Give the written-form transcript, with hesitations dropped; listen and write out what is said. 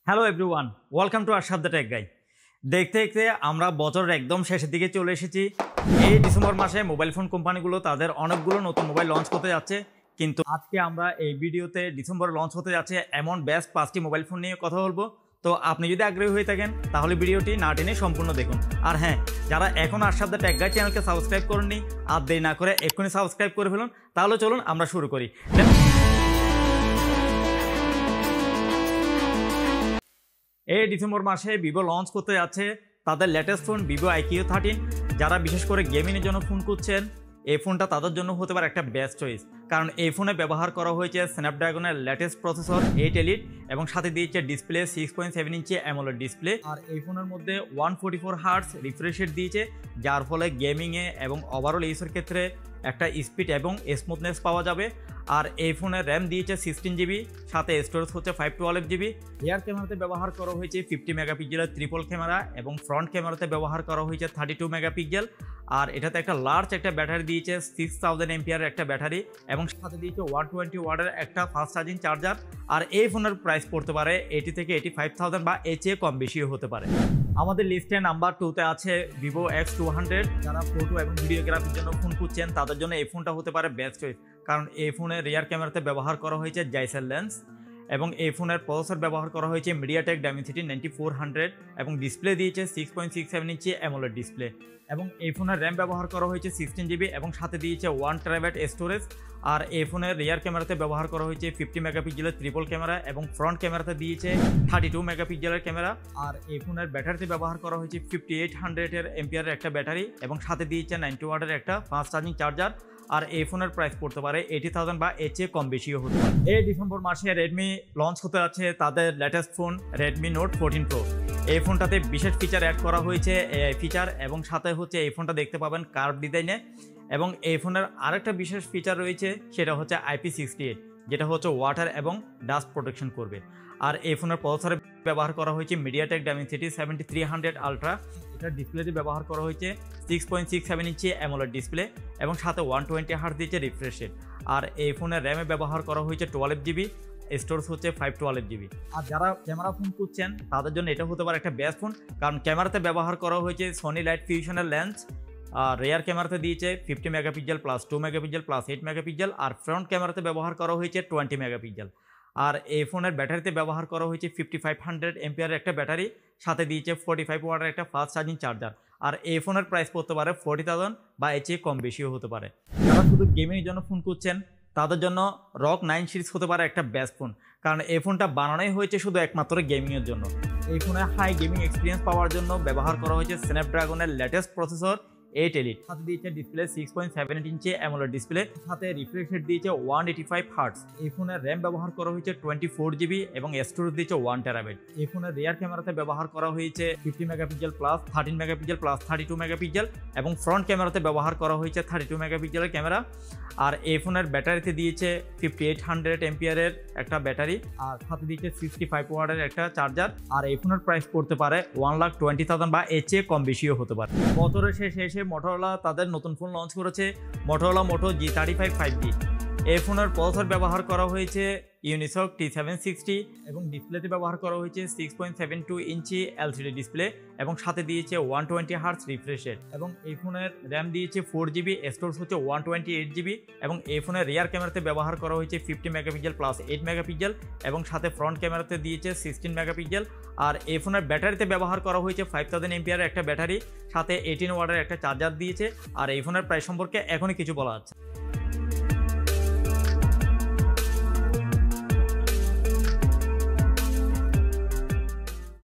Hello everyone, welcome to Arshad the tech guy. দেখতে দেখতে আমরা বছরের একদম শেষের দিকে চলে এসেছি। এই ডিসেম্বর মাসে মোবাইল ফোন কোম্পানিগুলো তাদের অনেকগুলো নতুন মোবাইল লঞ্চ করতে যাচ্ছে, কিন্তু আজকে আমরা এই ভিডিওতে ডিসেম্বরে লঞ্চ হতে যাচ্ছে এমন বেস্ট 5টি মোবাইল ফোন নিয়ে কথা বলবো। তো আপনি যদি আগ্রহী হয়ে থাকেন তাহলে ভিডিওটি না টেনে সম্পূর্ণ দেখুন। আর হ্যাঁ, যারা এখন আরশাদ দ্য টেক গাই চ্যানেলকে সাবস্ক্রাইব করেননি, আর দেরি না করে এক্ষুনি সাবস্ক্রাইব করে ফেলুন। তাহলে চলুন আমরা শুরু করি। এই ডিসেম্বর মাসে ভিভো লঞ্চ করতে যাচ্ছে তাদের লেটেস্ট ফোন ভিভো IQ13। যারা বিশেষ করে গেমিংয়ের জন্য ফোন খুঁজছেন, এই ফোনটা তাদের জন্য হতে পারে একটা বেস্ট চয়েস, কারণ এই ফোনে ব্যবহার করা হয়েছে স্ন্যাপড্রাগনের লেটেস্ট প্রসেসর 8 এলিট এবং সাথে দিয়েছে ডিসপ্লে 6.7 ইঞ্চি অ্যামোলেড ডিসপ্লে। আর এই ফোনের মধ্যে 144 হার্টজ রিফ্রেশ রেট দিয়েছে, যার ফলে গেমিংয়ে এবং ওভারঅল ইউজের ক্ষেত্রে একটা স্পিড এবং স্মুথনেস পাওয়া যাবে। আর এই ফোনের র্যাম দিয়েছে 16 জিবি, সাথে স্টোরেজ হচ্ছে 512 জিবি। রিয়ার ক্যামেরাতে ব্যবহার করা হয়েছে 50 মেগাপিক্সেলের ট্রিপল ক্যামেরা এবং ফ্রন্ট ক্যামেরাতে ব্যবহার করা হয়েছে 32 মেগাপিক্সেল। আর এটাতে একটা লার্জ একটা ব্যাটারি দিয়েছে 6000 এমপিআর একটা ব্যাটারি এবং সাথে দিয়েছে 120 ওয়াটের একটা ফাস্ট চার্জিং চার্জার। আর এই ফোনের প্রাইস পড়তে পারে 80 থেকে 85,000 বা এর চেয়ে কম বেশিও হতে পারে। আমাদের লিস্টে নাম্বার 2তে আছে ভিভো X200। যারা ফটো এবং ভিডিওগ্রাফির জন্য ফোন খুঁজছেন তাদের জন্য এই ফোনটা হতে পারে বেস্ট চয়েস, কারণ এই ফোনের রিয়ার ক্যামেরাতে ব্যবহার করা হয়েছে জাইসেল লেন্স এবং এই ফোনের প্রসেসর ব্যবহার করা হয়েছে মিডিয়াটেক ডাইমেনসিটি 9400 এবং ডিসপ্লে দিয়েছে 6.67 ইঞ্চি অ্যামোলেড ডিসপ্লে এবং এই ফোনের র্যাম ব্যবহার করা হয়েছে 16 জিবি এবং সাথে দিয়েছে 1 টেরাবাইট স্টোরেজ। আর এই ফোনের রিয়ার ক্যামেরাতে ব্যবহার করা হয়েছে 50 মেগাপিক্সেলের ট্রিপল ক্যামেরা এবং ফ্রন্ট ক্যামেরাতে দিয়েছে 32 মেগাপিক্সেলের ক্যামেরা। আর এই ফোনের ব্যাটারিতে ব্যবহার করা হয়েছে 5800 এমপিআরের একটা ব্যাটারি এবং সাথে দিয়েছে 90 ওয়াটের একটা ফাস্ট চার্জিং চার্জার। আর এই ফোনের প্রাইস পড়তে পারে 80,000 বা এর চেয়ে কম বেশিও হতে পারে। এই ডিসেম্বর মাসে রেডমি লঞ্চ হতে যাচ্ছে তাদের latest phone Redmi note 14 pro. এই ফোনটাতে বিশেষ ফিচার অ্যাড করা হয়েছে এআই ফিচার এবং সাথে হচ্ছে এই ফোনটা দেখতে পাবেন কার্ভ ডিজাইনে। এবং এই ফোনের আরেকটা বিশেষ ফিচার রয়েছে, সেটা হচ্ছে IP68, যেটা হচ্ছে ওয়াটার এবং ডাস্ট প্রোটেকশন করবে। আর এই ফোনের প্রসেসরে ব্যবহার করা হয়েছে মিডিয়াটেক ডাইমেনসিটি 7300 আলট্রা। এটার ডিসপ্লেতে ব্যবহার করা হয়েছে 6.67 ইঞ্চি অ্যামোলেড ডিসপ্লে এবং সাথে 120 হার্টজ দিয়েছে রিফ্রেশ রেট। আর এই ফোনের র্যামে ব্যবহার করা হয়েছে 12 জিবি, স্টোরেজ হচ্ছে 512 জিবি। আর যারা ক্যামেরা ফোন খুঁজছেন তাদের জন্য এটা হতে পারে একটা বেস্ট ফোন, কারণ ক্যামেরাতে ব্যবহার করা হয়েছে সোনি লাইট ফিউশনের লেন্স। আর রিয়ার ক্যামেরাতে দিয়েছে 50 megapixel plus 2 megapixel plus 8 megapixel. আর ফ্রন্ট ক্যামেরাতে ব্যবহার করা হয়েছে 20 মেগাপিক্সেল। আর এই ফোনের ব্যাটারিতে ব্যবহার করা হয়েছে 5500 এমপিআরের একটা ব্যাটারি, সাথে দিয়েছে 45 ওয়াটের একটা ফাস্ট চার্জিং চার্জার। আর এই ফোনের প্রাইস পড়তে পারে 40,000 বা এর চেয়ে কম বেশিও হতে পারে। যারা শুধু গেমিংয়ের জন্য ফোন খুঁজছেন তাদের জন্য ROG 9 সিরিজ হতে পারে একটা বেস্ট ফোন, কারণ এই ফোনটা বানানোই হয়েছে শুধু একমাত্র গেমিংয়ের জন্য। এই ফোনে হাই গেমিং এক্সপিরিয়েন্স পাওয়ার জন্য ব্যবহার করা হয়েছে স্ন্যাপড্রাগনের লেটেস্ট প্রসেসর 8 এলিট, সাথে দিয়েছে ডিসপ্লে 6.7 ইঞ্চি অ্যামোলেড ডিসপ্লে, সাথে রিফ্রেশ রেট দিয়েছে 185 হার্টজ। এই ফোনের র্যাম ব্যবহার করা হয়েছে 24 জিবি এবং স্টোরেজ দিয়েছে 1 টেরাবাইট। এই ফোনের রিয়ার ক্যামেরাতে ব্যবহার করা হয়েছে 50 megapixel plus 13 megapixel plus 32 megapixel এবং ফ্রন্ট ক্যামেরাতে ব্যবহার করা হয়েছে 32 মেগাপিক্সেলের ক্যামেরা। আর এই ফোনের ব্যাটারিতে দিয়েছে 5800 এমপিআরের একটা ব্যাটারি আর সাথে দিয়েছে 65 ওয়াটের একটা চার্জার। আর এই ফোনের প্রাইস পড়তে পারে 1,20,000 বা এর চেয়ে কম বেশিও হতে পারে। বছরের শেষে মোটরোলা তাদের নতুন ফোন লঞ্চ করেছে, মোটরোলা মোটো G35 5G। এই ফোনের প্রসেসর ব্যবহার করা হয়েছে ইউনিসক T760 এবং ডিসপ্লেতে ব্যবহার করা হয়েছে 6.72 ইঞ্চি LCD ডিসপ্লে এবং সাথে দিয়েছে 120 হার্টজ রিফ্রেশ রেট। এবং এই ফোনের র্যাম দিয়েছে 4 জিবি, স্টোরেজ হচ্ছে 128 জিবি এবং এই ফোনের রিয়ার ক্যামেরাতে ব্যবহার করা হয়েছে 50 মেগাপিক্সেল প্লাস 8 মেগাপিক্সেল এবং সাথে ফ্রন্ট ক্যামেরাতে দিয়েছে 16 মেগাপিক্সেল। আর এই ফোনের ব্যাটারিতে ব্যবহার করা হয়েছে 5000 এমপিআরের একটা ব্যাটারি, সাথে 18 ওয়াটের একটা চার্জার দিয়েছে। আর এই ফোনের প্রাইস সম্পর্কে এখনই কিছু বলা আছে।